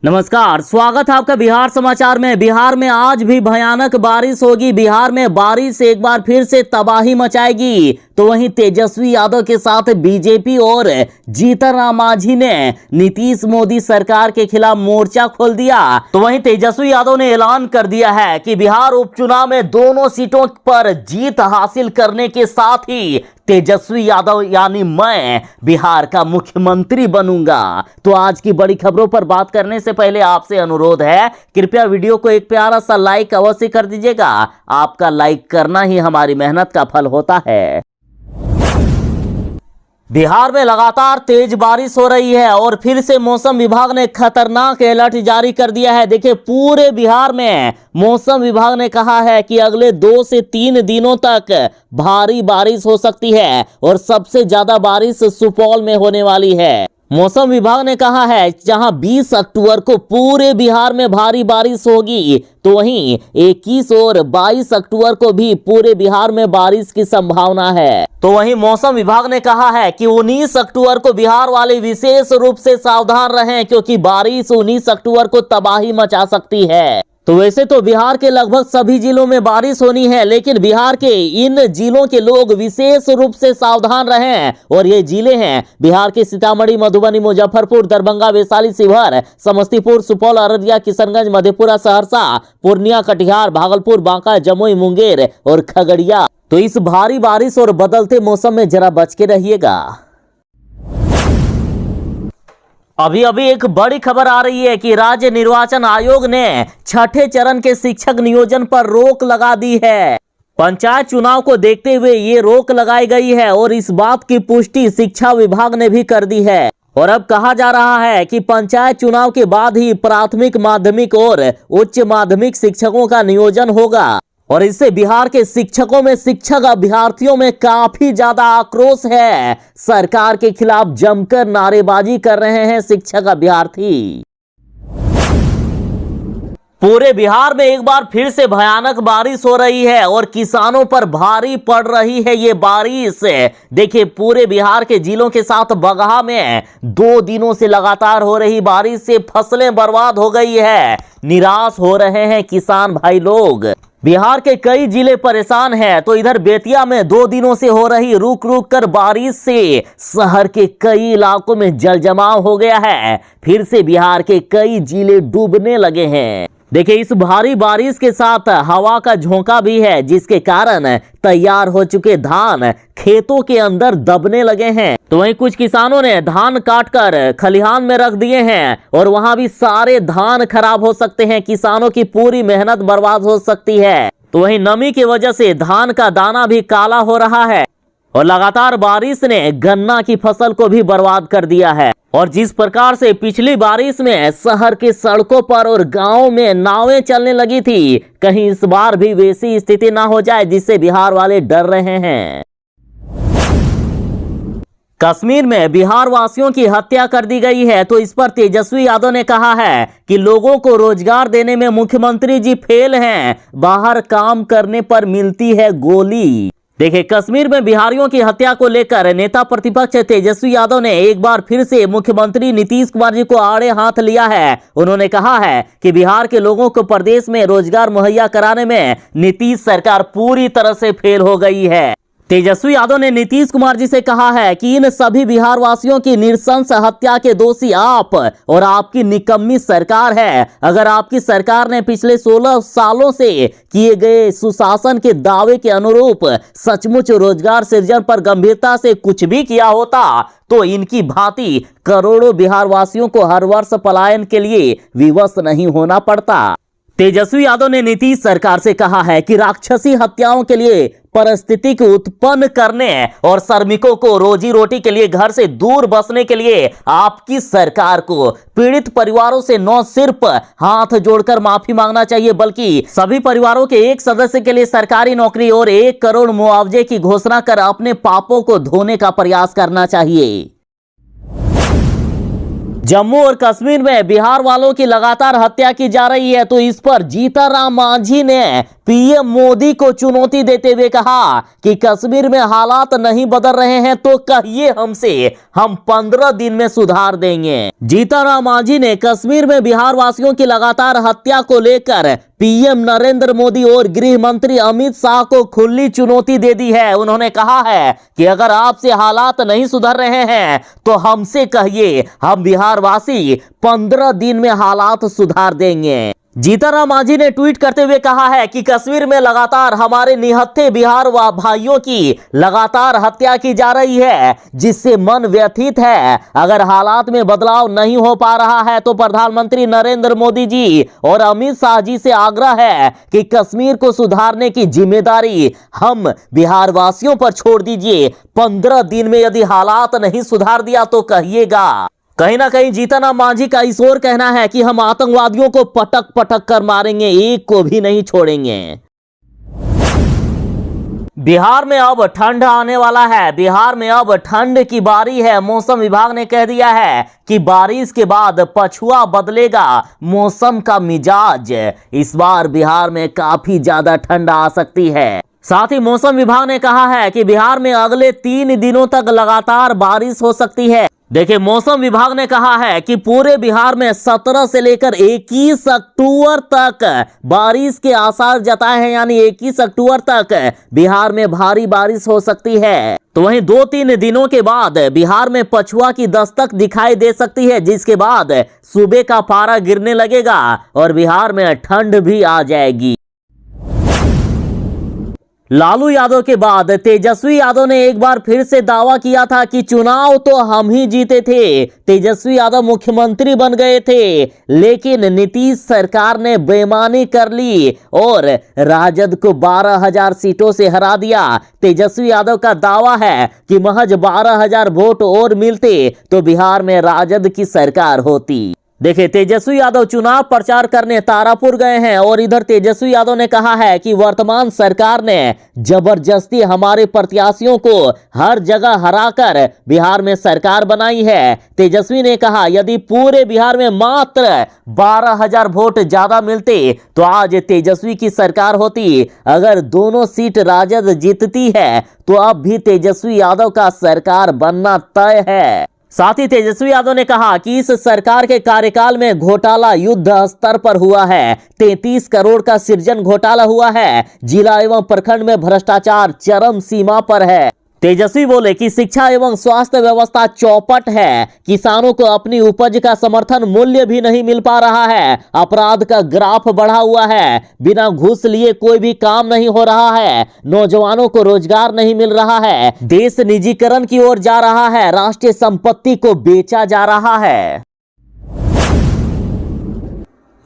नमस्कार, स्वागत है आपका बिहार समाचार में। बिहार में आज भी भयानक बारिश होगी। बिहार में बारिश एक बार फिर से तबाही मचाएगी। तो वहीं तेजस्वी यादव के साथ बीजेपी और जीतन राम मांझी ने नीतीश मोदी सरकार के खिलाफ मोर्चा खोल दिया। तो वहीं तेजस्वी यादव ने ऐलान कर दिया है कि बिहार उपचुनाव में दोनों सीटों पर जीत हासिल करने के साथ ही तेजस्वी यादव यानी मैं बिहार का मुख्यमंत्री बनूंगा। तो आज की बड़ी खबरों पर बात करने से पहले आपसे अनुरोध है, कृपया वीडियो को एक प्यारा सा लाइक अवश्य कर दीजिएगा। आपका लाइक करना ही हमारी मेहनत का फल होता है। बिहार में लगातार तेज बारिश हो रही है और फिर से मौसम विभाग ने खतरनाक अलर्ट जारी कर दिया है। देखिए, पूरे बिहार में मौसम विभाग ने कहा है कि अगले 2 से 3 दिनों तक भारी बारिश हो सकती है और सबसे ज्यादा बारिश सुपौल में होने वाली है। मौसम विभाग ने कहा है जहां 20 अक्टूबर को पूरे बिहार में भारी बारिश होगी, तो वहीं 21 और 22 अक्टूबर को भी पूरे बिहार में बारिश की संभावना है। तो वहीं मौसम विभाग ने कहा है कि 19 अक्टूबर को बिहार वाले विशेष रूप से सावधान रहें, क्योंकि बारिश 19 अक्टूबर को तबाही मचा सकती है। तो वैसे तो बिहार के लगभग सभी जिलों में बारिश होनी है, लेकिन बिहार के इन जिलों के लोग विशेष रूप से सावधान रहें। और ये जिले हैं बिहार के सीतामढ़ी, मधुबनी, मुजफ्फरपुर, दरभंगा, वैशाली, शिवहर, समस्तीपुर, सुपौल, अररिया, किशनगंज, मधेपुरा, सहरसा, पूर्णिया, कटिहार, भागलपुर, बांका, जमुई, मुंगेर और खगड़िया। तो इस भारी बारिश और बदलते मौसम में जरा बच के रहिएगा। अभी एक बड़ी खबर आ रही है कि राज्य निर्वाचन आयोग ने 6ठे चरण के शिक्षक नियोजन पर रोक लगा दी है। पंचायत चुनाव को देखते हुए ये रोक लगाई गई है और इस बात की पुष्टि शिक्षा विभाग ने भी कर दी है। और अब कहा जा रहा है कि पंचायत चुनाव के बाद ही प्राथमिक, माध्यमिक और उच्च माध्यमिक शिक्षकों का नियोजन होगा। और इससे बिहार के शिक्षकों में, शिक्षक अभ्यर्थियों में काफी ज्यादा आक्रोश है। सरकार के खिलाफ जमकर नारेबाजी कर रहे हैं शिक्षक अभ्यर्थी। पूरे बिहार में एक बार फिर से भयानक बारिश हो रही है और किसानों पर भारी पड़ रही है ये बारिश। देखिए, पूरे बिहार के जिलों के साथ बगहा में 2 दिनों से लगातार हो रही बारिश से फसलें बर्बाद हो गई है। निराश हो रहे हैं किसान भाई लोग। बिहार के कई जिले परेशान हैं। तो इधर बेतिया में 2 दिनों से हो रही रुक रुक कर बारिश से शहर के कई इलाकों में जलजमाव हो गया है। फिर से बिहार के कई जिले डूबने लगे हैं। देखिए, इस भारी बारिश के साथ हवा का झोंका भी है, जिसके कारण तैयार हो चुके धान खेतों के अंदर दबने लगे हैं। तो वहीं कुछ किसानों ने धान काटकर खलिहान में रख दिए हैं और वहां भी सारे धान खराब हो सकते हैं। किसानों की पूरी मेहनत बर्बाद हो सकती है। तो वहीं नमी की वजह से धान का दाना भी काला हो रहा है और लगातार बारिश ने गन्ना की फसल को भी बर्बाद कर दिया है। और जिस प्रकार से पिछली बारिश में शहर के सड़कों पर और गांवों में नावें चलने लगी थी, कहीं इस बार भी वैसी स्थिति ना हो जाए, जिससे बिहार वाले डर रहे हैं। कश्मीर में बिहार वासियों की हत्या कर दी गई है। तो इस पर तेजस्वी यादव ने कहा है कि लोगों को रोजगार देने में मुख्यमंत्री जी फेल हैं, बाहर काम करने पर मिलती है गोली। देखिए, कश्मीर में बिहारियों की हत्या को लेकर नेता प्रतिपक्ष तेजस्वी यादव ने एक बार फिर से मुख्यमंत्री नीतीश कुमार जी को आड़े हाथ लिया है। उन्होंने कहा है कि बिहार के लोगों को प्रदेश में रोजगार मुहैया कराने में नीतीश सरकार पूरी तरह से फेल हो गई है। तेजस्वी यादव ने नीतीश कुमार जी से कहा है कि इन सभी बिहार वासियों की नृशंस हत्या के दोषी आप और आपकी निकम्मी सरकार है। अगर आपकी सरकार ने पिछले 16 सालों से किए गए सुशासन के दावे के अनुरूप सचमुच रोजगार सृजन पर गंभीरता से कुछ भी किया होता, तो इनकी भांति करोड़ों बिहार वासियों को हर वर्ष पलायन के लिए विवश नहीं होना पड़ता। तेजस्वी यादव ने नीतीश सरकार से कहा है कि राक्षसी हत्याओं के लिए परिस्थिति को उत्पन्न करने और श्रमिकों को रोजी रोटी के लिए घर से दूर बसने के लिए आपकी सरकार को पीड़ित परिवारों से न सिर्फ हाथ जोड़कर माफी मांगना चाहिए, बल्कि सभी परिवारों के एक सदस्य के लिए सरकारी नौकरी और 1 करोड़ मुआवजे की घोषणा कर अपने पापों को धोने का प्रयास करना चाहिए। जम्मू और कश्मीर में बिहार वालों की लगातार हत्या की जा रही है, तो इस पर जीतनराम मांझी ने पीएम मोदी को चुनौती देते हुए कहा कि कश्मीर में हालात नहीं बदल रहे हैं तो कहिए हमसे, हम 15 दिन में सुधार देंगे। जीतनराम मांझी ने कश्मीर में बिहार वासियों की लगातार हत्या को लेकर पीएम नरेंद्र मोदी और गृह मंत्री अमित शाह को खुली चुनौती दे दी है। उन्होंने कहा है कि अगर आपसे हालात नहीं सुधर रहे हैं तो हमसे कहिए, हम बिहार वासी 15 दिन में हालात सुधार देंगे। जीतनराम मांझी ने ट्वीट करते हुए कहा है कि कश्मीर में लगातार हमारे निहत्थे बिहार भाइयों की लगातार हत्या की जा रही है, जिससे मन व्यथित है। अगर हालात में बदलाव नहीं हो पा रहा है तो प्रधानमंत्री नरेंद्र मोदी जी और अमित शाह जी से आग्रह है कि कश्मीर को सुधारने की जिम्मेदारी हम बिहार वासियों पर छोड़ दीजिए। 15 दिन में यदि हालात नहीं सुधार दिया तो कहिएगा। कहीं ना कहीं जीतनराम मांझी का इस ओर कहना है कि हम आतंकवादियों को पटक पटक कर मारेंगे, एक को भी नहीं छोड़ेंगे। बिहार में अब ठंड आने वाला है। बिहार में अब ठंड की बारी है। मौसम विभाग ने कह दिया है कि बारिश के बाद पछुआ बदलेगा मौसम का मिजाज। इस बार बिहार में काफी ज्यादा ठंड आ सकती है। साथ ही मौसम विभाग ने कहा है कि बिहार में अगले 3 दिनों तक लगातार बारिश हो सकती है। देखिए, मौसम विभाग ने कहा है कि पूरे बिहार में 17 से लेकर 21 अक्टूबर तक बारिश के आसार जताए हैं, यानी 21 अक्टूबर तक बिहार में भारी बारिश हो सकती है। तो वहीं 2-3 दिनों के बाद बिहार में पछुआ की दस्तक दिखाई दे सकती है, जिसके बाद सुबह का पारा गिरने लगेगा और बिहार में ठंड भी आ जाएगी। लालू यादव के बाद तेजस्वी यादव ने एक बार फिर से दावा किया था कि चुनाव तो हम ही जीते थे, तेजस्वी यादव मुख्यमंत्री बन गए थे, लेकिन नीतीश सरकार ने बेईमानी कर ली और राजद को 12,000 सीटों से हरा दिया। तेजस्वी यादव का दावा है कि महज 12,000 वोट और मिलते तो बिहार में राजद की सरकार होती। देखिए, तेजस्वी यादव चुनाव प्रचार करने तारापुर गए हैं और इधर तेजस्वी यादव ने कहा है कि वर्तमान सरकार ने जबरदस्ती हमारे प्रत्याशियों को हर जगह हराकर बिहार में सरकार बनाई है। तेजस्वी ने कहा, यदि पूरे बिहार में मात्र 12,000 वोट ज्यादा मिलते तो आज तेजस्वी की सरकार होती। अगर दोनों सीट राजद जीतती है तो अब भी तेजस्वी यादव का सरकार बनना तय है। साथ ही तेजस्वी यादव ने कहा कि इस सरकार के कार्यकाल में घोटाला युद्ध स्तर पर हुआ है। 33 करोड़ का सृजन घोटाला हुआ है। जिला एवं प्रखंड में भ्रष्टाचार चरम सीमा पर है। तेजस्वी बोले कि शिक्षा एवं स्वास्थ्य व्यवस्था चौपट है। किसानों को अपनी उपज का समर्थन मूल्य भी नहीं मिल पा रहा है। अपराध का ग्राफ बढ़ा हुआ है। बिना घूस लिए कोई भी काम नहीं हो रहा है। नौजवानों को रोजगार नहीं मिल रहा है। देश निजीकरण की ओर जा रहा है। राष्ट्रीय संपत्ति को बेचा जा रहा है।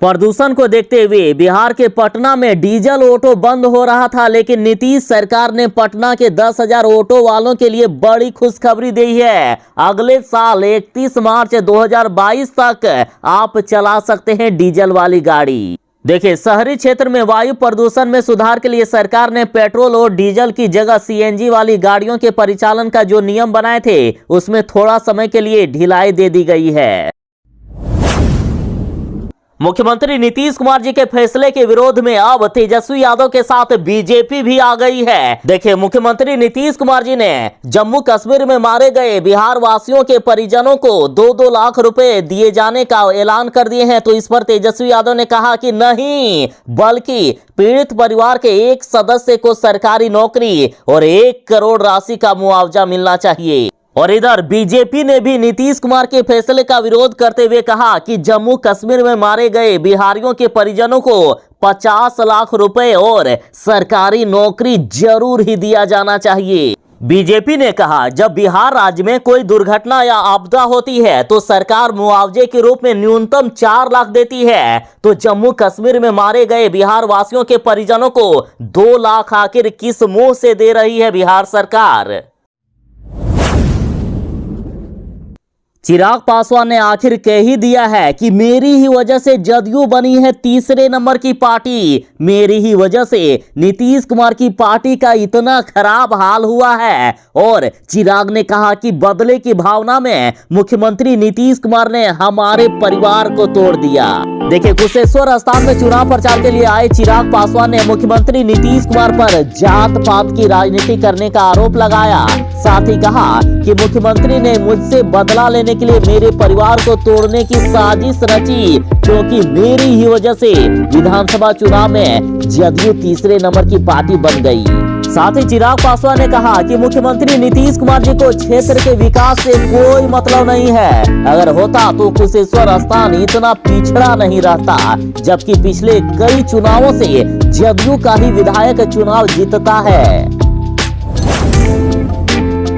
प्रदूषण को देखते हुए बिहार के पटना में डीजल ऑटो बंद हो रहा था, लेकिन नीतीश सरकार ने पटना के 10,000 ऑटो वालों के लिए बड़ी खुशखबरी दी है। अगले साल 31 मार्च 2022 तक आप चला सकते हैं डीजल वाली गाड़ी। देखिए, शहरी क्षेत्र में वायु प्रदूषण में सुधार के लिए सरकार ने पेट्रोल और डीजल की जगह सीएनजी वाली गाड़ियों के परिचालन का जो नियम बनाए थे उसमें थोड़ा समय के लिए ढिलाई दे दी गई है। मुख्यमंत्री नीतीश कुमार जी के फैसले के विरोध में अब तेजस्वी यादव के साथ बीजेपी भी आ गई है। देखिए, मुख्यमंत्री नीतीश कुमार जी ने जम्मू कश्मीर में मारे गए बिहार वासियों के परिजनों को 2-2 लाख रुपए दिए जाने का ऐलान कर दिए हैं। तो इस पर तेजस्वी यादव ने कहा कि नहीं, बल्कि पीड़ित परिवार के एक सदस्य को सरकारी नौकरी और 1 करोड़ राशि का मुआवजा मिलना चाहिए। और इधर बीजेपी ने भी नीतीश कुमार के फैसले का विरोध करते हुए कहा कि जम्मू कश्मीर में मारे गए बिहारियों के परिजनों को 50 लाख रुपए और सरकारी नौकरी जरूर ही दिया जाना चाहिए। बीजेपी ने कहा, जब बिहार राज्य में कोई दुर्घटना या आपदा होती है तो सरकार मुआवजे के रूप में न्यूनतम 4 लाख देती है, तो जम्मू कश्मीर में मारे गए बिहार वासियों के परिजनों को 2 लाख आखिर किस मुंह से दे रही है बिहार सरकार। चिराग पासवान ने आखिर कह ही दिया है कि मेरी ही वजह से जदयू बनी है तीसरे नंबर की पार्टी, मेरी ही वजह से नीतीश कुमार की पार्टी का इतना खराब हाल हुआ है। और चिराग ने कहा कि बदले की भावना में मुख्यमंत्री नीतीश कुमार ने हमारे परिवार को तोड़ दिया। देखिए, कुशेश्वर स्थान में चुनाव प्रचार के लिए आए चिराग पासवान ने मुख्यमंत्री नीतीश कुमार पर जात पात की राजनीति करने का आरोप लगाया। साथ ही कहा कि मुख्यमंत्री ने मुझसे बदला लेने के लिए मेरे परिवार को तोड़ने की साजिश रची, क्योंकि मेरी ही वजह से विधानसभा चुनाव में जदयू तीसरे नंबर की पार्टी बन गई। साथ ही चिराग पासवान ने कहा कि मुख्यमंत्री नीतीश कुमार जी को क्षेत्र के विकास से कोई मतलब नहीं है। अगर होता तो कुशेश्वर स्थान इतना पिछड़ा नहीं रहता, जबकि पिछले कई चुनावों से जदयू का ही विधायक चुनाव जीतता है।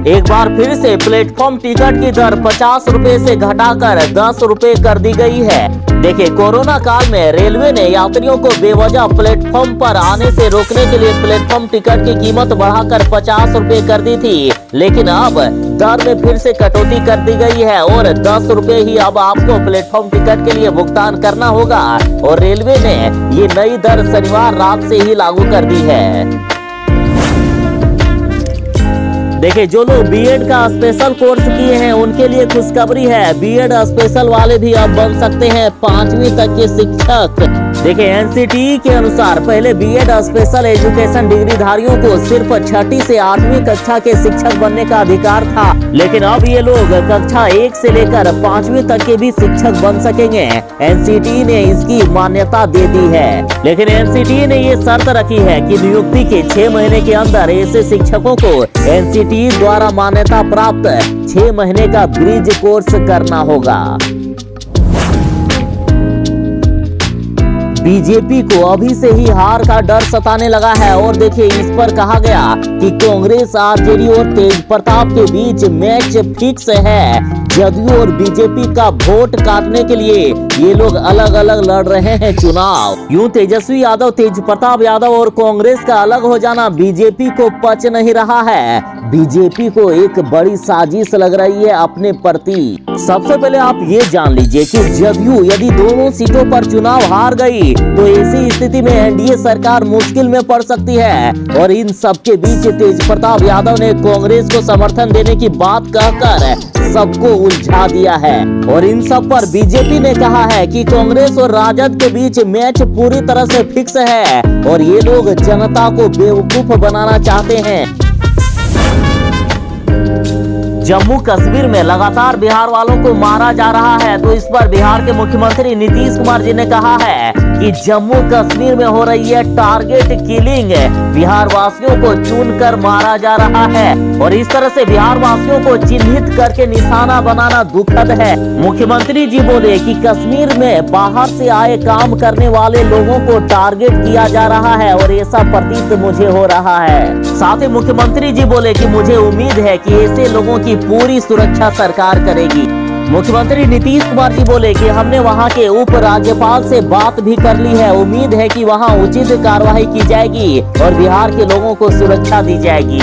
एक बार फिर से प्लेटफॉर्म टिकट की दर 50 रुपए से घटाकर 10 रुपए कर दी गई है। देखिए, कोरोना काल में रेलवे ने यात्रियों को बेवजह प्लेटफॉर्म पर आने से रोकने के लिए प्लेटफॉर्म टिकट की कीमत बढ़ाकर 50 रुपए कर दी थी, लेकिन अब दर में फिर से कटौती कर दी गई है और 10 रुपए ही अब आपको प्लेटफॉर्म टिकट के लिए भुगतान करना होगा। और रेलवे ने ये नई दर शनिवार रात से ही लागू कर दी है। देखिए, जो लोग बीएड का स्पेशल कोर्स किए हैं उनके लिए खुशखबरी है। बीएड स्पेशल वाले भी अब बन सकते हैं 5वीं तक के शिक्षक। देखिए, एनसीटीई के अनुसार पहले बीएड स्पेशल एजुकेशन डिग्रीधारियों को सिर्फ 6ठी से 8वीं कक्षा के शिक्षक बनने का अधिकार था, लेकिन अब ये लोग कक्षा 1 से लेकर 5वीं तक के भी शिक्षक बन सकेंगे। एनसीटीई ने इसकी मान्यता दे दी है, लेकिन एनसीटीई ने ये शर्त रखी है कि नियुक्ति के 6 महीने के अंदर ऐसे शिक्षकों को एनसीटीई द्वारा मान्यता प्राप्त 6 महीने का ब्रिज कोर्स करना होगा। बीजेपी को अभी से ही हार का डर सताने लगा है और देखिए, इस पर कहा गया कि कांग्रेस, आरजेडी और तेज प्रताप के बीच मैच फिक्स है। जदयू और बीजेपी का वोट काटने के लिए ये लोग अलग अलग लड़ रहे हैं चुनाव। यूं तेजस्वी यादव, तेज प्रताप यादव और कांग्रेस का अलग हो जाना बीजेपी को पच नहीं रहा है। बीजेपी को एक बड़ी साजिश लग रही है अपने प्रति। सबसे पहले आप ये जान लीजिए कि जदयू यदि दोनों सीटों पर चुनाव हार गई तो ऐसी स्थिति में एनडीए सरकार मुश्किल में पड़ सकती है। और इन सब के बीच तेज प्रताप यादव ने कांग्रेस को समर्थन देने की बात कहकर सबको उलझा दिया है। और इन सब पर बीजेपी ने कहा है कि कांग्रेस और राजद के बीच मैच पूरी तरह से फिक्स है और ये लोग जनता को बेवकूफ बनाना चाहते हैं। जम्मू कश्मीर में लगातार बिहार वालों को मारा जा रहा है, तो इस पर बिहार के मुख्यमंत्री नीतीश कुमार जी ने कहा है कि जम्मू कश्मीर में हो रही है टारगेट किलिंग, बिहार वासियों को चुनकर मारा जा रहा है और इस तरह से बिहार वासियों को चिन्हित करके निशाना बनाना दुखद है। मुख्यमंत्री जी बोले कि कश्मीर में बाहर से आए काम करने वाले लोगों को टारगेट किया जा रहा है और ऐसा प्रतीत मुझे हो रहा है। साथ ही मुख्यमंत्री जी बोले कि मुझे उम्मीद है कि ऐसे लोगों की पूरी सुरक्षा सरकार करेगी। मुख्यमंत्री नीतीश कुमार जी बोले कि हमने वहां के उप राज्यपाल से बात भी कर ली है, उम्मीद है कि वहां उचित कार्रवाई की जाएगी और बिहार के लोगों को सुरक्षा दी जाएगी।